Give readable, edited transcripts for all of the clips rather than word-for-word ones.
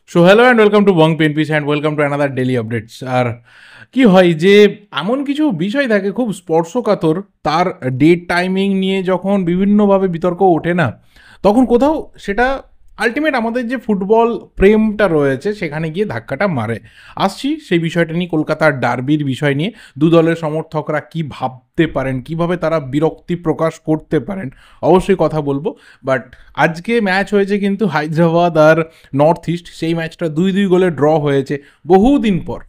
So hello and welcome to Bong pen piece and welcome to another daily updates. আর কি হয় যে এমন কিছু বিষয় থাকে খুব স্পর্শকাতর, তার ডেট টাইমিং নিয়ে যখন বিভিন্নভাবে বিতর্ক ওঠে না, তখন কোথাও সেটা আলটিমেট আমাদের যে ফুটবল প্রেমটা রয়েছে সেখানে গিয়ে ধাক্কাটা মারে। আসছি সেই বিষয়টা নিয়ে, কলকাতার ডার্বির বিষয় নিয়ে। দু দলের সমর্থকরা কি ভাবতে পারেন, কিভাবে তারা বিরক্তি প্রকাশ করতে পারেন, অবশ্যই কথা বলবো। বাট আজকে ম্যাচ হয়েছে কিন্তু হায়দ্রাবাদ আর নর্থ ইস্ট, সেই ম্যাচটা 2-2 গোলে ড্র হয়েছে। বহুদিন পর,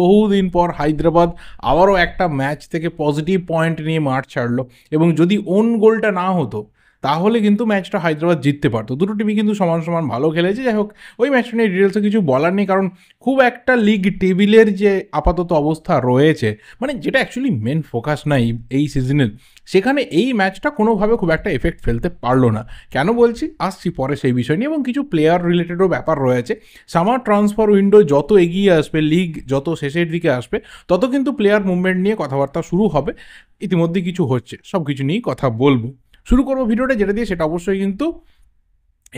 বহুদিন পর হায়দ্রাবাদ আবারও একটা ম্যাচ থেকে পজিটিভ পয়েন্ট নিয়ে মাঠ ছাড়লো, এবং যদি ওন গোলটা না হতো তাহলে কিন্তু ম্যাচটা হায়দ্রাবাদ জিততে পারতো। দুটো টিমই কিন্তু সমান সমান ভালো খেলেছে। যাই হোক, ওই ম্যাচটা নিয়ে ডিটেলসে কিছু বলার নেই, কারণ খুব একটা লিগ টেবিলের যে আপাতত অবস্থা রয়েছে, মানে যেটা অ্যাকচুয়ালি মেন ফোকাস নাই এই সিজনের, সেখানে এই ম্যাচটা কোনোভাবে খুব একটা এফেক্ট ফেলতে পারলো না। কেন বলছি, আসছি পরে সেই বিষয় নিয়ে। এবং কিছু প্লেয়ার রিলেটেডও ব্যাপার রয়েছে। সামার ট্রান্সফার উইন্ডো যত এগিয়ে আসবে, লিগ যত শেষের দিকে আসবে, তত কিন্তু প্লেয়ার মুভমেন্ট নিয়ে কথাবার্তা শুরু হবে। ইতিমধ্যে কিছু হচ্ছে, সব কিছু নিয়েই কথা বলবো। শুরু করবো ভিডিওটা যেটা দিয়ে, সেটা অবশ্যই কিন্তু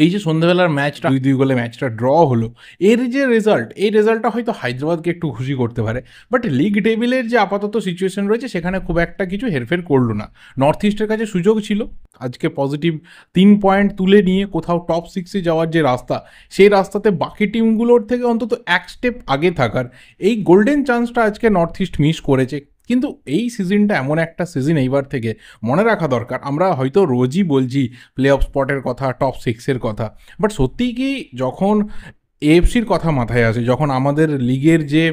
এই যে সন্ধ্যাবেলার ম্যাচটা 2-2 গোলে ম্যাচটা ড্র হলো, এর যে রেজাল্ট, এই রেজাল্টটা হয়তো হায়দ্রাবাদকে একটু খুশি করতে পারে। বাট লিগ টেবিলের যে আপাতত সিচুয়েশন রয়েছে, সেখানে খুব একটা কিছু হেরফের করলো না। নর্থ ইস্টের কাছে সুযোগ ছিল আজকে পজিটিভ 3 পয়েন্ট তুলে নিয়ে কোথাও টপ 6-এ যাওয়ার যে রাস্তা, সেই রাস্তাতে বাকি টিমগুলোর থেকে অন্তত এক স্টেপ আগে থাকার এই গোল্ডেন চান্সটা আজকে নর্থ ইস্ট মিস করেছে। কিন্তু এই সিজনটা এমন একটা সিজন এইবার থেকে মনে রাখা দরকার। আমরা হয়তো রোজই বলছি প্লে অফ স্পটের কথা, টপ 6-এর কথা, বাট সত্যিই কি যখন এএফসির কথা মাথায় আসে, যখন আমাদের লিগের যে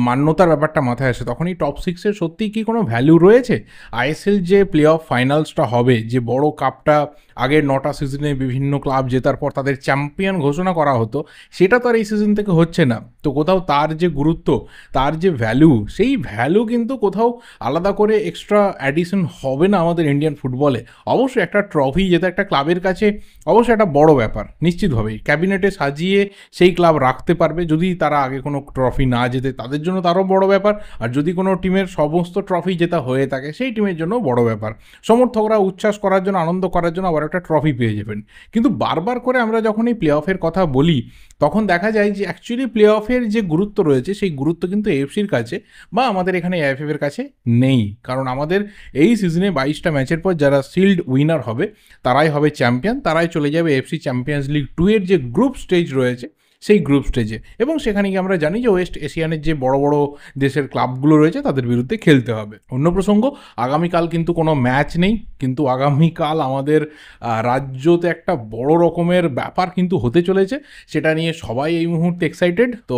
মান্যতার ব্যাপারটা মাথায় আসে, তখন এই টপ 6-এর সত্যিই কি কোনো ভ্যালু রয়েছে? আইএসএল যে প্লে অফ ফাইনালসটা হবে, যে বড় কাপটা আগের 9টা সিজনে বিভিন্ন ক্লাব জেতার পর তাদের চ্যাম্পিয়ন ঘোষণা করা হতো, সেটা তো আর এই সিজন থেকে হচ্ছে না। তো কোথাও তার যে গুরুত্ব, তার যে ভ্যালু, সেই ভ্যালু কিন্তু কোথাও আলাদা করে এক্সট্রা অ্যাডিশন হবে না আমাদের ইন্ডিয়ান ফুটবলে। অবশ্যই একটা ট্রফি জেতা একটা ক্লাবের কাছে অবশ্যই একটা বড় ব্যাপার, নিশ্চিতভাবেই ক্যাবিনেটে সাজিয়ে সেই ক্লাব রাখতে পারবে। যদি তারা আগে কোনো ট্রফি না জেতে, তাদের জন্য তারও বড় ব্যাপার। আর যদি কোনো টিমের সমস্ত ট্রফি জেতা হয়ে থাকে, সেই টিমের জন্য বড় ব্যাপার। সমর্থকরা উচ্ছ্বাস করার জন্য, আনন্দ করার জন্য আবার একটা ট্রফি পেয়ে যাবেন। কিন্তু বারবার করে আমরা যখন এই প্লে অফের কথা বলি, তখন দেখা যায় যে অ্যাকচুয়ালি প্লে অফের যে গুরুত্ব রয়েছে, সেই গুরুত্ব কিন্তু এএফসির কাছে বা আমাদের এখানে এএফএফ এর কাছে নেই। কারণ আমাদের এই সিজনে 22টা ম্যাচের পর যারা সিল্ড উইনার হবে, তারাই হবে চ্যাম্পিয়ন, তারাই চলে যাবে এফসি চ্যাম্পিয়ন্স লিগ 2 এর যে গ্রুপ স্টেজ রয়েছে, সেই গ্রুপ স্টেজে। এবং সেখানে গিয়ে আমরা জানি যে ওয়েস্ট এশিয়ানের যে বড় বড় দেশের ক্লাবগুলো রয়েছে, তাদের বিরুদ্ধে খেলতে হবে। অন্য প্রসঙ্গ, আগামীকাল কিন্তু কোনো ম্যাচ নেই, কিন্তু আগামীকাল আমাদের রাজ্যতে একটা বড় রকমের ব্যাপার কিন্তু হতে চলেছে। সেটা নিয়ে সবাই এই মুহূর্তে এক্সাইটেড, তো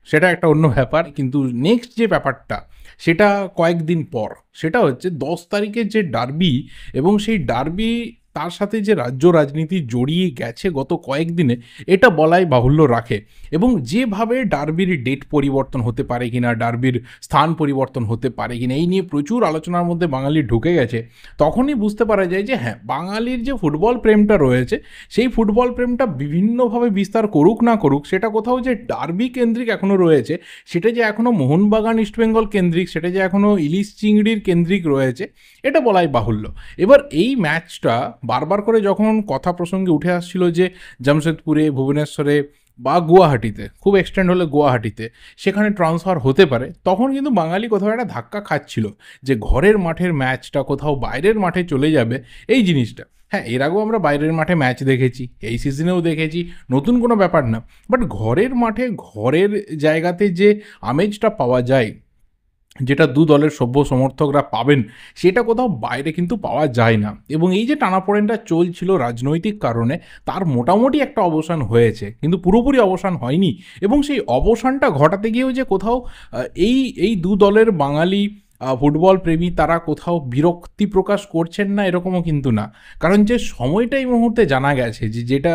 সেটা একটা অন্য ব্যাপার। কিন্তু নেক্সট যে ব্যাপারটা, সেটা কয়েকদিন পর, সেটা হচ্ছে 10 তারিখের যে ডার্বি, এবং সেই ডার্বি তার সাথে যে রাজ্য রাজনীতি জড়িয়ে গেছে গত কয়েকদিনে, এটা বলাই বাহুল্য রাখে। এবং যেভাবে ডার্বির ডেট পরিবর্তন হতে পারে কিনা, ডার্বির স্থান পরিবর্তন হতে পারে কিনা, এই নিয়ে প্রচুর আলোচনার মধ্যে বাঙালি ঢুকে গেছে। তখনই বুঝতে পারা যায় যে হ্যাঁ, বাঙালির যে ফুটবল প্রেমটা রয়েছে, সেই ফুটবল প্রেমটা বিভিন্নভাবে বিস্তার করুক না করুক, সেটা কোথাও যে ডার্বি কেন্দ্রিক এখনও রয়েছে, সেটা যে এখনও মোহনবাগান ইস্টবেঙ্গল কেন্দ্রিক, সেটা যে এখনও ইলিশ চিংড়ির কেন্দ্রিক রয়েছে, এটা বলাই বাহুল্য। এবার এই ম্যাচটা বারবার করে যখন কথা প্রসঙ্গে উঠে আসছিল যে জামশেদপুরে, ভুবনেশ্বরে বা গুয়াহাটিতে, খুব এক্সটেন্ড হলে গুয়াহাটিতে সেখানে ট্রান্সফার হতে পারে, তখন কিন্তু বাঙালি কোথাও একটা ধাক্কা খাচ্ছিল যে ঘরের মাঠের ম্যাচটা কোথাও বাইরের মাঠে চলে যাবে, এই জিনিসটা। হ্যাঁ, এর আগেও আমরা বাইরের মাঠে ম্যাচ দেখেছি, এই সিজনেও দেখেছি, নতুন কোনো ব্যাপার না। বাট ঘরের মাঠে, ঘরের জায়গাতে যে আমেজটা পাওয়া যায়, যেটা দু দলের সভ্য সমর্থকরা পাবেন, সেটা কোথাও বাইরে কিন্তু পাওয়া যায় না। এবং এই যে টানাপোড়েনটা চলছিল রাজনৈতিক কারণে, তার মোটামুটি একটা অবসান হয়েছে, কিন্তু পুরোপুরি অবসান হয়নি। এবং সেই অবসানটা ঘটাতে গিয়েও যে কোথাও এই এই দু দলের বাঙালি ফুটবল প্রেমী তারা কোথাও বিরক্তি প্রকাশ করছেন না, এরকমও কিন্তু না। কারণ যে সময়টা এই মুহূর্তে জানা গেছে, যে যেটা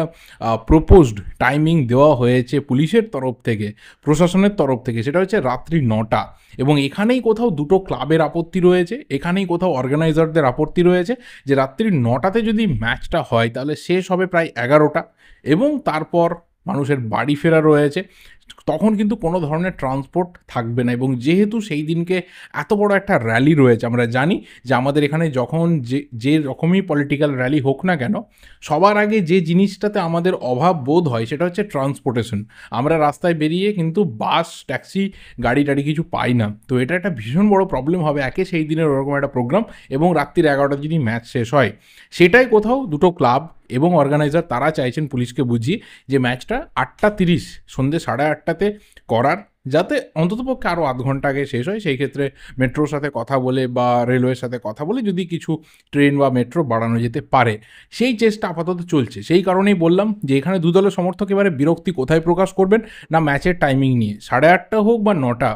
প্রপোজড টাইমিং দেওয়া হয়েছে পুলিশের তরফ থেকে, প্রশাসনের তরফ থেকে, সেটা হচ্ছে রাত্রি 9টা। এবং এখানেই কোথাও দুটো ক্লাবের আপত্তি রয়েছে, এখানেই কোথাও অর্গানাইজারদের আপত্তি রয়েছে যে রাত্রি 9টাতে যদি ম্যাচটা হয়, তাহলে শেষ হবে প্রায় 11টা, এবং তারপর মানুষের বাড়ি ফেরা রয়েছে। তখন কিন্তু কোনো ধরনের ট্রান্সপোর্ট থাকবে না। এবং যেহেতু সেই দিনকে এত বড় একটা র্যালি রয়েছে, আমরা জানি যে আমাদের এখানে যখন যে রকমই পলিটিক্যাল র্যালি হোক না কেন, সবার আগে যে জিনিসটাতে আমাদের অভাব বোধ হয় সেটা হচ্ছে ট্রান্সপোর্টেশন। আমরা রাস্তায় বেরিয়ে কিন্তু বাস, ট্যাক্সি, গাড়ি টাড়ি কিছু পাই না। তো এটা একটা ভীষণ বড় প্রবলেম হবে। একে সেই দিনের ওরকম একটা প্রোগ্রাম, এবং রাত্রির 11টার যদি ম্যাচ শেষ হয়, সেটাই কোথাও দুটো ক্লাব এবং অর্গানাইজার তারা চাইছেন পুলিশকে বুঝিয়ে যে ম্যাচটা 8:30 সন্ধ্যে 8:30 করার, যাতে অন্ততপক্ষে আরও আধ ঘন্টা আগে শেষ হয়। সেই ক্ষেত্রে মেট্রোর সাথে কথা বলে বা রেলওয়ের সাথে কথা বলে যদি কিছু ট্রেন বা মেট্রো বাড়ানো যেতে পারে, সেই চেষ্টা আপাতত চলছে। সেই কারণেই বললাম যে এখানে দু দলের সমর্থক এবারে বিরক্তি কোথায় প্রকাশ করবেন না, ম্যাচের টাইমিং নিয়ে। 8:30 হোক বা 9টা,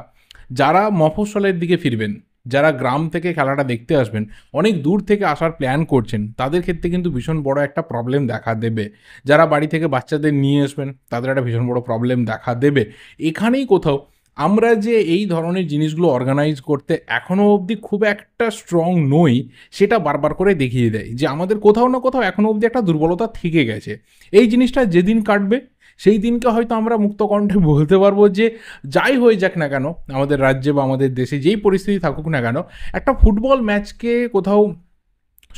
যারা মফস্বলের দিকে ফিরবেন, যারা গ্রাম থেকে খেলাটা দেখতে আসবেন, অনেক দূর থেকে আসার প্ল্যান করছেন, তাদের ক্ষেত্রে কিন্তু ভীষণ বড় একটা প্রবলেম দেখা দেবে। যারা বাড়ি থেকে বাচ্চাদের নিয়ে আসবেন, তাদের একটা ভীষণ বড় প্রবলেম দেখা দেবে। এখানেই কোথাও আমরা যে এই ধরনের জিনিসগুলো অর্গানাইজ করতে এখনও অবধি খুব একটা স্ট্রং নই, সেটা বারবার করে দেখিয়ে দেয় যে আমাদের কোথাও না কোথাও এখনও অবধি একটা দুর্বলতা থেকে গেছে। এই জিনিসটা যেদিন কাটবে, সেই দিনকে হয়তো আমরা মুক্ত কণ্ঠে বলতে পারবো যে যাই হয়ে যাক না কেন, আমাদের রাজ্যে বা আমাদের দেশে যেই পরিস্থিতি থাকুক না কেন, একটা ফুটবল ম্যাচকে কোথাও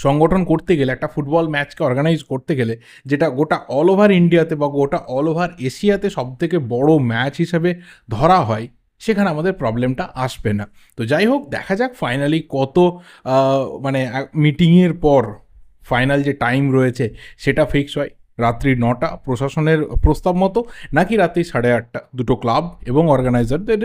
সংগঠন করতে গেলে, একটা ফুটবল ম্যাচকে অর্গানাইজ করতে গেলে, যেটা গোটা অল ওভার ইন্ডিয়াতে বা গোটা অল ওভার এশিয়াতে সবথেকে বড় ম্যাচ হিসেবে ধরা হয়, সেখানে আমাদের প্রবলেমটা আসবে না। তো যাই হোক, দেখা যাক ফাইনালি কত মানে মিটিংয়ের পর ফাইনাল যে টাইম রয়েছে সেটা ফিক্স হয়। রাত্রি 9টা প্রশাসনের প্রস্তাব মতো, নাকি রাত্রি 8:30 দুটো ক্লাব এবং অর্গানাইজারদের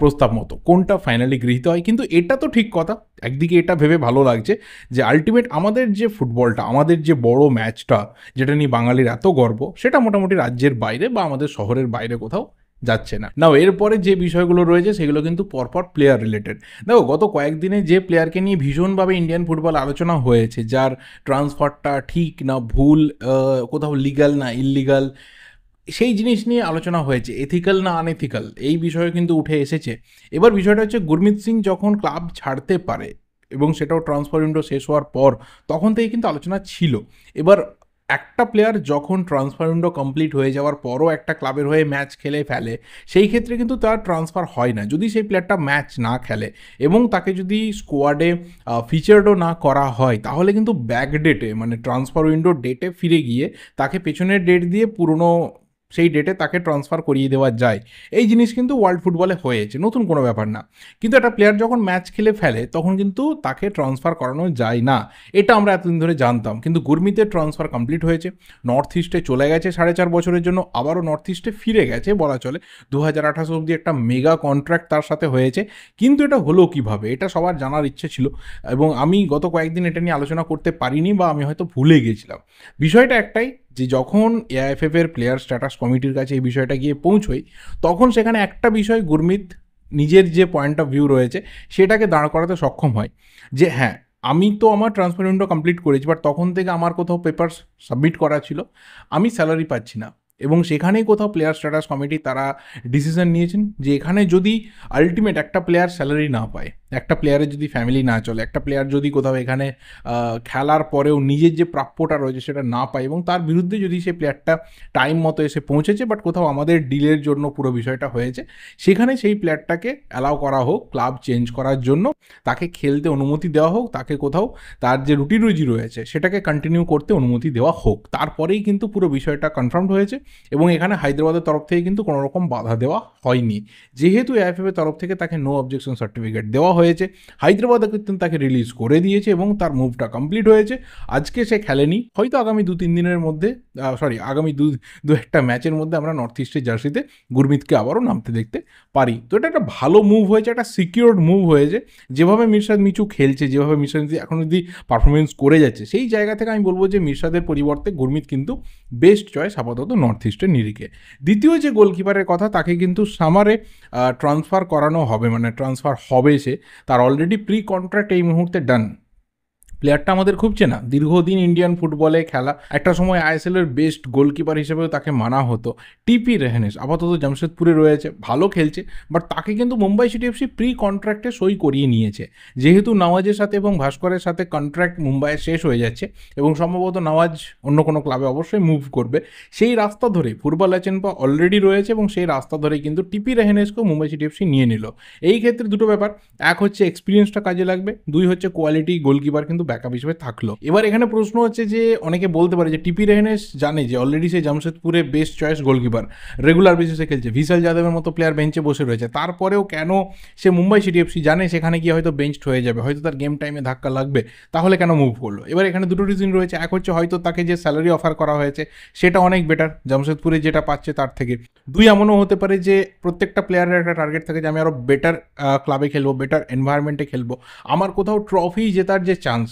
প্রস্তাব মতো, কোনটা ফাইনালি গৃহীত হয়। কিন্তু এটা তো ঠিক কথা, একদিকে এটা ভেবে ভালো লাগছে যে আলটিমেট আমাদের যে ফুটবলটা, আমাদের যে বড় ম্যাচটা, যেটা নিয়ে বাঙালির এত গর্ব, সেটা মোটামুটি রাজ্যের বাইরে বা আমাদের শহরের বাইরে কোথাও যাচ্ছে না। নাও এরপরে যে বিষয়গুলো রয়েছে সেগুলো কিন্তু পরপর প্লেয়ার রিলেটেড। দেখো, গত কয়েকদিনে যে প্লেয়ারকে নিয়ে ভীষণভাবে ইন্ডিয়ান ফুটবল আলোচনা হয়েছে, যার ট্রান্সফারটা ঠিক না ভুল, কোথাও লিগ্যাল না ইললিগাল, সেই জিনিস নিয়ে আলোচনা হয়েছে, এথিক্যাল না আনএথিক্যাল, এই বিষয়ে কিন্তু উঠে এসেছে। এবার বিষয়টা হচ্ছে গুরমিত সিং যখন ক্লাব ছাড়তে পারে, এবং সেটাও ট্রান্সফার উইন্ডো শেষ হওয়ার পর, তখন থেকে কিন্তু আলোচনা ছিল। এবার একটা প্লেয়ার যখন ট্রান্সফার উইন্ডো কমপ্লিট হয়ে যাওয়ার পরও একটা ক্লাবের হয়ে ম্যাচ খেলে ফেলে, সেই ক্ষেত্রে কিন্তু তার ট্রান্সফার হয় না যদি সেই প্লেয়ারটা ম্যাচ না খেলে, এবং তাকে যদি স্কোয়াডে ফিচার্ডও না করা হয়, তাহলে কিন্তু ব্যাক ডেটে, মানে ট্রান্সফার উইন্ডো ডেটে ফিরে গিয়ে তাকে পেছনের ডেট দিয়ে পুরনো সেই ডেটে তাকে ট্রান্সফার করিয়ে দেওয়া যায়। এই জিনিস কিন্তু ওয়ার্ল্ড ফুটবলে হয়েছে, নতুন কোনো ব্যাপার না। কিন্তু একটা প্লেয়ার যখন ম্যাচ খেলে ফেলে, তখন কিন্তু তাকে ট্রান্সফার করানো যায় না। এটা আমরা এতদিন ধরে জানতাম, কিন্তু গুরমিতের ট্রান্সফার কমপ্লিট হয়েছে, নর্থ ইস্টে চলে গেছে 4.5 বছরের জন্য, আবারও নর্থ ইস্টে ফিরে গেছে বলা চলে। 2028 অবধি একটা মেগা কন্ট্রাক্ট তার সাথে হয়েছে। কিন্তু এটা হলো কিভাবে, এটা সবার জানার ইচ্ছে ছিল, এবং আমি গত কয়েকদিন এটা নিয়ে আলোচনা করতে পারিনি, বা আমি হয়তো ভুলে গেছিলাম। বিষয়টা একটাই, যে যখন এআইএফএফ এর প্লেয়ার স্ট্যাটাস কমিটির কাছে এই বিষয়টা গিয়ে পৌঁছয়, তখন সেখানে একটা বিষয় গুরমিত নিজের যে পয়েন্ট অফ ভিউ রয়েছে সেটাকে দাঁড় করাতে সক্ষম হয়, যে হ্যাঁ, আমি তো আমার ট্রান্সফার উইন্ডো কমপ্লিট করেছি, বাট তখন থেকে আমার কোথাও পেপারস সাবমিট করা ছিল, আমি স্যালারি পাচ্ছি না। এবং সেখানেই কোথাও প্লেয়ার স্ট্যাটাস কমিটি তারা ডিসিশন নিয়েছেন যে এখানে যদি আলটিমেট একটা প্লেয়ার স্যালারি না পায়, একটা প্লেয়ারের যদি ফ্যামিলি না চলে, একটা প্লেয়ার যদি কোথাও এখানে খেলার পরেও নিজের যে প্রাপ্যটা রয়েছে সেটা না পায়, এবং তার বিরুদ্ধে যদি সেই প্লেয়ারটা টাইম মতো এসে পৌঁছেছে, বাট কোথাও আমাদের ডিলের জন্য পুরো বিষয়টা হয়েছে, সেখানে সেই প্লেয়ারটাকে অ্যালাউ করা হোক ক্লাব চেঞ্জ করার জন্য, তাকে খেলতে অনুমতি দেওয়া হোক, তাকে কোথাও তার যে রুটি রুজি রয়েছে সেটাকে কন্টিনিউ করতে অনুমতি দেওয়া হোক। তারপরেই কিন্তু পুরো বিষয়টা কনফার্মড হয়েছে, এবং এখানে হায়দ্রাবাদের তরফ থেকে কিন্তু কোনো রকম বাধা দেওয়া হয়নি। যেহেতু এআইএফএফ এর তরফ থেকে তাকে নো অবজেকশন সার্টিফিকেট দেওয়া হয়েছে, হায়দ্রাবাদে কিন্তু তাকে রিলিজ করে দিয়েছে, এবং তার মুভটা কমপ্লিট হয়েছে। আজকে সে খেলেনি, হয়তো আগামী 2-3 দিনের মধ্যে, আগামী দু একটা ম্যাচের মধ্যে আমরা নর্থ ইস্টের জার্সিতে গুরমিতকে আবারও নামতে দেখতে পারি। তো এটা একটা ভালো মুভ হয়েছে, একটা সিকিউরড মুভ হয়েছে। যেভাবে মিরশাদ মিচু খেলছে, যেভাবে মিরশাদ মিচু এখন অবধি পারফরমেন্স করে যাচ্ছে, সেই জায়গা থেকে আমি বলবো যে মিরশাদের পরিবর্তে গুরমিত কিন্তু বেস্ট চয়েস আপাতত নর্থ ইস্টের নিরিখে। দ্বিতীয় যে গোলকিপারের কথা, তাকে কিন্তু সামারে ট্রান্সফার করানো হবে, মানে ট্রান্সফার হবে সে, তার অলরেডি প্রি কন্ট্রাক্ট এই মুহূর্তে ডান। প্লেয়ারটা আমাদের খুব চেনা, দীর্ঘদিন ইন্ডিয়ান ফুটবলে খেলা, একটা সময় আইএসএল এর বেস্ট গোলকিপার হিসেবেও তাকে মানা হতো। টিপি রেহনেস আপাতত জামশেদপুরে রয়েছে, ভালো খেলছে, বাট তাকে কিন্তু মুম্বাই সিটি এফসি প্রি কন্ট্রাক্টে সই করিয়ে নিয়েছে। যেহেতু নওয়াজের সাথে এবং ভাস্করের সাথে কন্ট্রাক্ট মুম্বাইয়ের শেষ হয়ে যাচ্ছে এবং সম্ভবত নওয়াজ অন্য কোনো ক্লাবে অবশ্যই মুভ করবে, সেই রাস্তা ধরে ফুটবল এজেন্পা অলরেডি রয়েছে এবং সেই রাস্তা ধরে কিন্তু টিপি রেহনেসকেও মুম্বাই সিটি এফসি নিয়ে নিল। এই ক্ষেত্রে দুটো ব্যাপার, এক হচ্ছে এক্সপিরিয়েন্সটা কাজে লাগবে, দুই হচ্ছে কোয়ালিটি গোলকিপার কিন্তু ব্যাকআপ হিসেবে থাকলো। এবার এখানে প্রশ্ন হচ্ছে যে অনেকে বলতে পারে যে টিপি রেহনেস জানে যে অলরেডি সে জামশেদপুরে বেস্ট চয়েস গোলকিপার, রেগুলার বেসিসে খেলছে, ভিশাল যাদবের মতো প্লেয়ার বেঞ্চে বসে রয়েছে, তারপরেও কেন সে মুম্বাই সিটি এফসি জানে সেখানে গিয়ে হয়তো বেঞ্চড হয়ে যাবে, হয়তো তার গেম টাইমে ধাক্কা লাগবে, তাহলে কেন মুভ করলো? এবার এখানে দুটো রিজন রয়েছে, এক হচ্ছে হয়তো তাকে যে স্যালারি অফার করা হয়েছে সেটা অনেক বেটার জামশেদপুরে যেটা পাচ্ছে তার থেকে, দুই এমনও হতে পারে যে প্রত্যেকটা প্লেয়ারের একটা টার্গেট থাকে যে আমি আরও বেটার ক্লাবে খেলবো, বেটার এনভায়রনমেন্টে খেলবো, আমার কোথাও ট্রফি জেতার যে চান্স,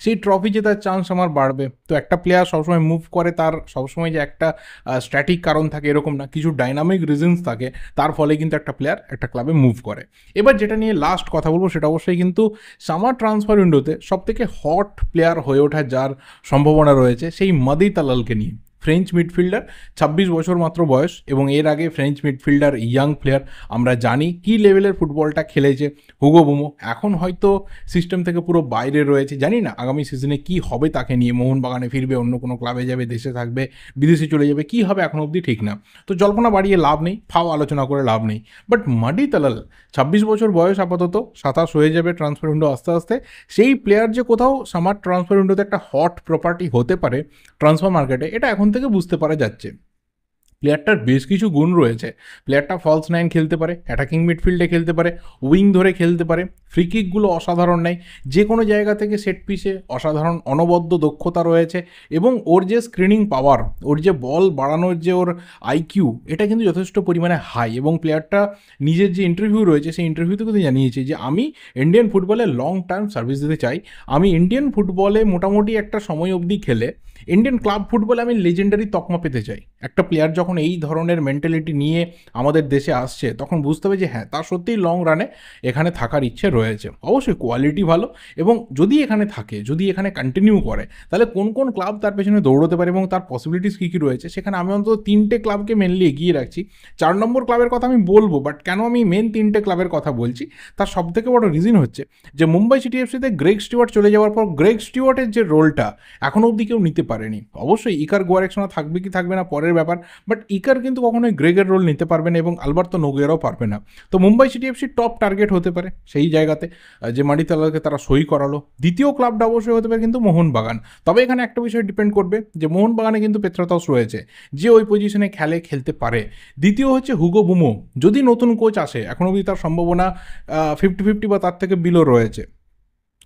সেই ট্রফি জেতার চান্স আমার বাড়বে। তো একটা প্লেয়ার সবসময় মুভ করে, তার সবসময় যে একটা স্ট্র্যাটিক কারণ থাকে এরকম না, কিছু ডাইনামিক রিজনস থাকে, তার ফলে কিন্তু একটা প্লেয়ার একটা ক্লাবে মুভ করে। এবার যেটা নিয়ে লাস্ট কথা বলবো সেটা অবশ্যই কিন্তু সামার ট্রান্সফার উইন্ডোতে সবথেকে হট প্লেয়ার হয়ে ওঠার যার সম্ভাবনা রয়েছে সেই মাদি তালালকে নিয়ে। ফ্রেঞ্চ মিডফিল্ডার, 26 বছর মাত্র বয়স, এবং এর আগে ফ্রেঞ্চ মিডফিল্ডার ইয়াং প্লেয়ার, আমরা জানি কী লেভেলের ফুটবলটা খেলেছে হুগো বুমো। এখন হয়তো সিস্টেম থেকে পুরো বাইরে রয়েছে, জানি না আগামী সিজনে কি হবে তাকে নিয়ে, মোহনবাগানে ফিরবে, অন্য কোনো ক্লাবে যাবে, দেশে থাকবে, বিদেশে চলে যাবে, কি হবে এখন অবধি ঠিক না। তো জল্পনা বাড়িয়ে লাভ নেই, ফাও আলোচনা করে লাভ নেই। বাট মাডি তালাল 26 বছর বয়স, আপাতত 27 হয়ে যাবে ট্রান্সফার উইন্ডো আস্তে আস্তে, সেই প্লেয়ার যে কোথাও সামার ট্রান্সফার উইন্ডোতে একটা হট প্রপার্টি হতে পারে ট্রান্সফার মার্কেটে, এটা এখন থেকে বুঝতে পারা যাচ্ছে। প্লেয়ারটার বেশ কিছু গুণ রয়েছে, প্লেয়ারটা ফলস নাইন খেলতে পারে, অ্যাটাকিং মিডফিল্ডে খেলতে পারে, উইং ধরে খেলতে পারে, ফ্রি কিকগুলো অসাধারণ নেয়, যে কোনো জায়গা থেকে সেট পিসে অসাধারণ অনবদ্য দক্ষতা রয়েছে, এবং ওর যে স্ক্রিনিং পাওয়ার, ওর যে বল বাড়ানোর যে ওর আইকিউ, এটা কিন্তু যথেষ্ট পরিমাণে হাই। এবং প্লেয়ারটা নিজের যে ইন্টারভিউ রয়েছে সেই ইন্টারভিউতে কিন্তু জানিয়েছে যে আমি ইন্ডিয়ান ফুটবলে লং টার্ম সার্ভিস দিতে চাই, আমি ইন্ডিয়ান ফুটবলে মোটামুটি একটা সময় অবধি খেলে ইন্ডিয়ান ক্লাব ফুটবলে আমি লেজেন্ডারি তকমা পেতে চাই। একটা প্লেয়ার যখন এই ধরনের মেন্টালিটি নিয়ে আমাদের দেশে আসছে তখন বুঝতে হবে যে হ্যাঁ, তার সত্যিই লং রানে এখানে থাকার ইচ্ছে রয়েছে। অবশ্যই কোয়ালিটি ভালো, এবং যদি এখানে থাকে, যদি এখানে কন্টিনিউ করে, তাহলে কোন কোন ক্লাব তার পেছনে দৌড়তে পারে এবং তার পসিবিলিটিস কী কী রয়েছে, সেখানে আমি অন্তত 3টে ক্লাবকে মেনলি এগিয়ে রাখছি। 4 নম্বর ক্লাবের কথা আমি বলবো, বাট কেন আমি মেন 3টে ক্লাবের কথা বলছি তার সবথেকে বড় রিজন হচ্ছে যে মুম্বাই সিটি এফসিতে গ্রেগ স্টিওয়ার্ট চলে যাওয়ার পর গ্রেগ স্টিওয়ার্টের যে রোলটা এখনও অবধি কেউ নিতে পারেনি। অবশ্যই ইকার গোয়ারেকশনা থাকবে কি থাকবে না পরের ব্যাপার, বাট ইকার কিন্তু কখনোই গ্রেগের রোল নিতে পারবে না এবং আলবার্তো নোগুয়েরাও পারবে না। তো Mumbai city FC top target হতে পারে সেই জায়গাতে যে মাডি তালালকে তারা সই করালো। দ্বিতীয় ক্লাবটা অবশ্যই হতে পারে কিন্তু মোহনবাগান। তবে এখানে একটা বিষয় ডিপেন্ড করবে যে মোহনবাগানে কিন্তু পেত্রাতস রয়েছে যে ওই পজিশনে খেলতে পারে। দ্বিতীয় হচ্ছে হুগো বুমো, যদি নতুন কোচ আসে, এখন অবধি তার সম্ভাবনা 50-50 বা তার থেকে বিলো রয়েছে।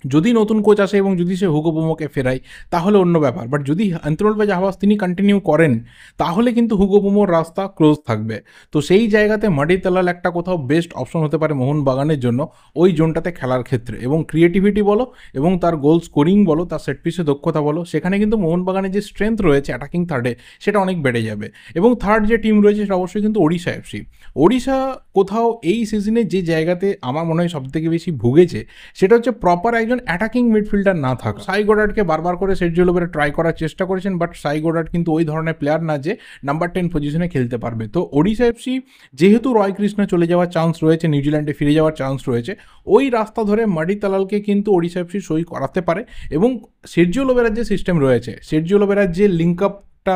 যদি নতুন কোচ আসে এবং যদি সে হুগো বুমোকে ফেরায় তাহলে অন্য ব্যাপার, বাট যদি আন্তরুল জাহাবাজ তিনি কন্টিনিউ করেন তাহলে কিন্তু হুগো বুমোর রাস্তা ক্লোজ থাকবে। তো সেই জায়গাতে মাডি তালাল একটা কোথাও বেস্ট অপশন হতে পারে মোহনবাগানের জন্য ওই জোনটাতে খেলার ক্ষেত্রে, এবং ক্রিয়েটিভিটি বলো এবং তার গোল স্কোরিং বলো, তার সেট পিসে দক্ষতা বলো, সেখানে কিন্তু মোহনবাগানের যে স্ট্রেংথ রয়েছে অ্যাটাকিং থার্ডে সেটা অনেক বেড়ে যাবে। এবং থার্ড যে টিম রয়েছে সেটা অবশ্যই কিন্তু ওড়িশা এফসি। ওড়িশা কোথাও এই সিজনে যে জায়গাতে আমার মনে হয় সবথেকে বেশি ভুগেছে সেটা হচ্ছে প্রপার একজন অ্যাটাকিং মিডফিল্ডার না থাকা। সাই গোডার্ডকে বারবার করে সের্জিও লোবেরা ট্রাই করার চেষ্টা করেছেন, বাট সাই গোডার্ড কিন্তু ওই ধরনের প্লেয়ার না যে নাম্বার 10 পজিশনে খেলতে পারবে। তো ওড়িশা এফসি যেহেতু রয় কৃষ্ণ চলে যাওয়ার চান্স রয়েছে, নিউজিল্যান্ডে ফিরে যাওয়ার চান্স রয়েছে, ওই রাস্তা ধরে মাডি তালালকে কিন্তু ওড়িশা এফসি সই করাতে পারে। এবং সের্জিও লোবেরার যে সিস্টেম রয়েছে, সের্জিও লোবেরার যে লিঙ্ক আপটা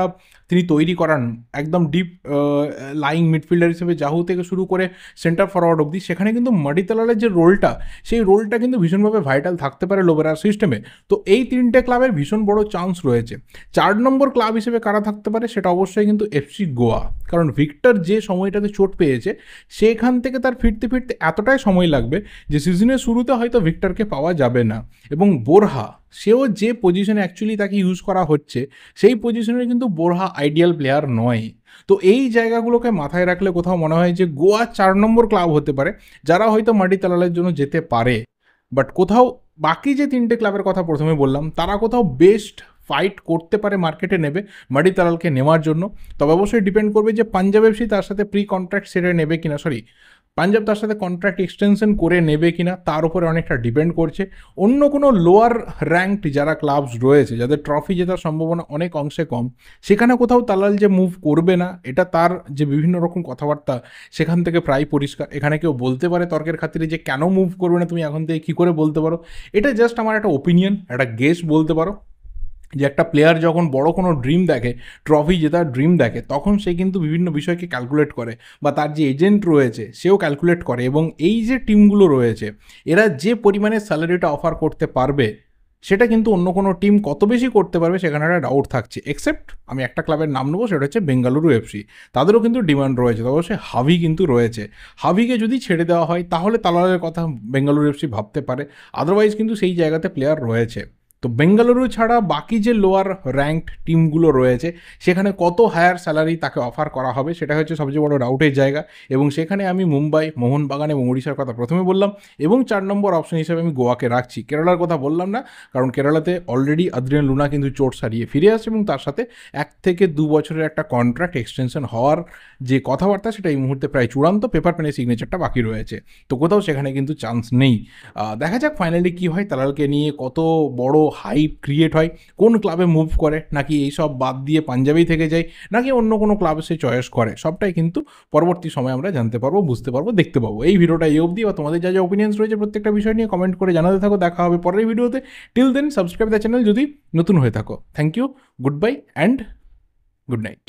তিনি তৈরি করান একদম ডিপ লাইং মিডফিল্ডার হিসেবে জাহু থেকে শুরু করে সেন্টার ফরওয়ার্ড অবধি, সেখানে কিন্তু মাডি তালালের যে রোলটা, সেই রোলটা কিন্তু ভীষণভাবে ভাইটাল থাকতে পারে লোবেরার সিস্টেমে। তো এই 3টে ক্লাবের ভীষণ বড় চান্স রয়েছে। 4 নম্বর ক্লাব হিসেবে কারা থাকতে পারে সেটা অবশ্যই কিন্তু এফসি গোয়া, কারণ ভিক্টর যে সময়টাতে চোট পেয়েছে সেখান থেকে তার ফিরতে ফিরতে এতটাই সময় লাগবে যে সিজনের শুরুতে হয়তো ভিক্টরকে পাওয়া যাবে না। এবং বোরহা, সেও যে পজিশনে অ্যাকচুয়ালি তাকে ইউজ করা হচ্ছে সেই পজিশনে কিন্তু বোরহা আইডিয়াল প্লেয়ার নয়। তো এই জায়গাগুলোকে মাথায় রাখলে কোথাও মনে হয় যে গোয়া 4 নম্বর ক্লাব হতে পারে যারা হয়তো মাডি তালালের জন্য যেতে পারে। বাট কোথাও বাকি যে 3টে ক্লাবের কথা প্রথমে বললাম তারা কোথাও বেস্ট ফাইট করতে পারে মার্কেটে নেবে মাডি তালালকে নেওয়ার জন্য। তবে অবশ্যই ডিপেন্ড করবে যে পাঞ্জাব এফসি তার সাথে প্রি কন্ট্রাক্ট সেরে নেবে কিনা, পাঞ্জাব তার সাথে কন্ট্রাক্ট এক্সটেনশন করে নেবে কিনা তার উপরে অনেকটা ডিপেন্ড করছে। অন্য কোনো লোয়ার র্যাঙ্কড যারা ক্লাবস রয়েছে, যাদের ট্রফি জেতার সম্ভাবনা অনেক অংশে কম, সেখানে কোথাও তালাল যে মুভ করবে না, এটা তার যে বিভিন্ন রকম কথাবার্তা সেখান থেকে প্রায় পরিষ্কার। এখানে কেউ বলতে পারে তর্কের খাতিরে যে কেন মুভ করবে না, তুমি এখন থেকে কী করে বলতে পারো? এটা জাস্ট আমার একটা ওপিনিয়ন, একটা গেস বলতে পারো, যে একটা প্লেয়ার যখন বড় কোনো ড্রিম দেখে, ট্রফি জেতার ড্রিম দেখে, তখন সে কিন্তু বিভিন্ন বিষয়কে ক্যালকুলেট করে, বা তার যে এজেন্ট রয়েছে সেও ক্যালকুলেট করে। এবং এই যে টিমগুলো রয়েছে, এরা যে পরিমাণে স্যালারিটা অফার করতে পারবে, সেটা কিন্তু অন্য কোনো টিম কত বেশি করতে পারবে সেখানে একটা ডাউট থাকছে। এক্সেপ্ট আমি একটা ক্লাবের নাম নেবো, সেটা হচ্ছে বেঙ্গালুরু এফসি। তাদেরও কিন্তু ডিমান্ড রয়েছে, তবে সে হাভি কিন্তু রয়েছে। হাভিকে যদি ছেড়ে দেওয়া হয় তাহলে তালালের কথা বেঙ্গালুরু এফসি ভাবতে পারে, আদারওয়াইজ কিন্তু সেই জায়গাতে প্লেয়ার রয়েছে। তো বেঙ্গালুরু ছাড়া বাকি যে লোয়ার র্যাঙ্কড টিমগুলো রয়েছে, সেখানে কত হায়ার স্যালারি তাকে অফার করা হবে, সেটা হচ্ছে সবচেয়ে বড় ডাউটের জায়গা। এবং সেখানে আমি মুম্বাই, মোহনবাগান এবং ওড়িশার কথা প্রথমে বললাম, এবং 4 নম্বর অপশন হিসেবে আমি গোয়াকে রাখছি। কেরালার কথা বললাম না, কারণ কেরালাতে অলরেডি আদ্রিয়ান লুনা কিন্তু চোট সারিয়ে ফিরে আসছে, এবং তার সাথে 1 থেকে 2 বছরের একটা কন্ট্রাক্ট এক্সটেনশন হওয়ার যে কথাবার্তা, সেটা এই মুহূর্তে প্রায় চূড়ান্ত, পেপার পেনে সিগনেচারটা বাকি রয়েছে। তো কোথাও সেখানে কিন্তু চান্স নেই। দেখা যাক ফাইনালি কী হয়, তালালকে নিয়ে কত বড় হাইপ ক্রিয়েট হয়, কোন ক্লাবে মুভ করে, নাকি এইসব বাদ দিয়ে পাঞ্জাবেই থেকে যায়, নাকি অন্য কোনো ক্লাবে সে চয়েস করে, সবটাই কিন্তু পরবর্তী সময় আমরা জানতে পারবো, বুঝতে পারবো, দেখতে পাবো। এই ভিডিওটা এই অবধি, বা তোমাদের যা যা ওপিনিয়ন্স রয়েছে প্রত্যেকটা বিষয় নিয়ে কমেন্ট করে জানাতে থাকো। দেখা হবে পরের ভিডিওতে। Till then subscribe the channel যদি নতুন হয়ে থাকো। Thank you, good bye and good night.